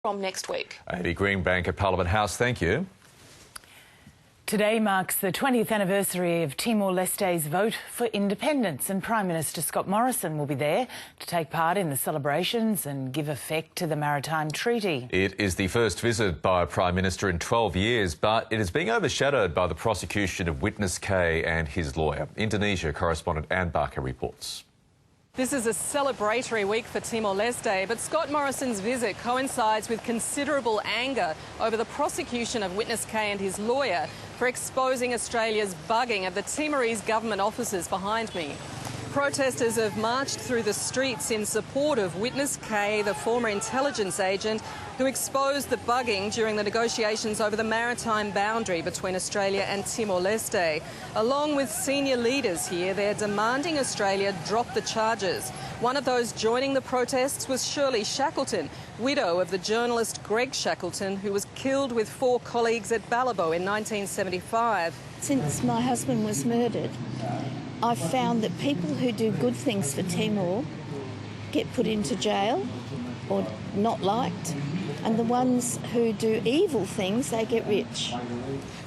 from next week. Amy Greenbank at Parliament House, thank you. Today marks the 20th anniversary of Timor-Leste's vote for independence, and Prime Minister Scott Morrison will be there to take part in the celebrations and give effect to the Maritime Treaty. It is the first visit by a Prime Minister in 12 years, but it is being overshadowed by the prosecution of witness K and his lawyer. Indonesia correspondent Anne Barker reports. This is a celebratory week for Timor-Leste, but Scott Morrison's visit coincides with considerable anger over the prosecution of witness K and his lawyer for exposing Australia's bugging of the Timorese government offices behind me. Protesters have marched through the streets in support of witness K, the former intelligence agent who exposed the bugging during the negotiations over the maritime boundary between Australia and Timor-Leste. Along with senior leaders here, they're demanding Australia drop the charges. One of those joining the protests was Shirley Shackleton, widow of the journalist Greg Shackleton, who was killed with 4 colleagues at Balibo in 1975. Since my husband was murdered, I've found that people who do good things for Timor get put into jail or not liked, and the ones who do evil things, they get rich.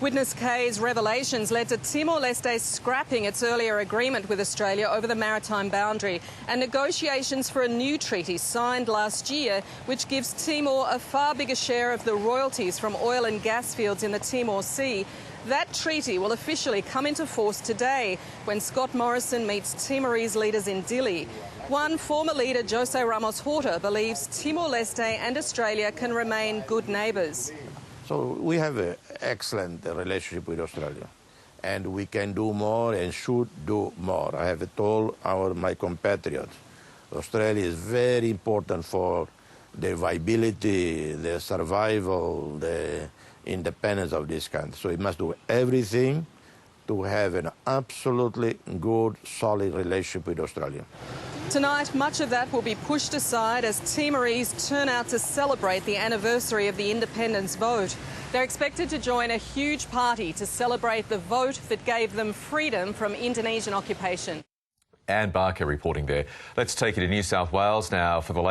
Witness K's revelations led to Timor-Leste scrapping its earlier agreement with Australia over the maritime boundary, and negotiations for a new treaty signed last year, which gives Timor a far bigger share of the royalties from oil and gas fields in the Timor Sea. That treaty will officially come into force today when Scott Morrison meets Timorese leaders in Dili. One former leader, Jose Ramos Horta, believes Timor-Leste and Australia can remain good neighbours. So we have an excellent relationship with Australia, and we can do more and should do more. I have told my compatriots, Australia is very important for the viability, the survival, the independence of this country. So it must do everything to have an absolutely good, solid relationship with Australia. Tonight, much of that will be pushed aside as Timorese turn out to celebrate the anniversary of the independence vote. They're expected to join a huge party to celebrate the vote that gave them freedom from Indonesian occupation. Anne Barker reporting there. Let's take you to New South Wales now for the latest.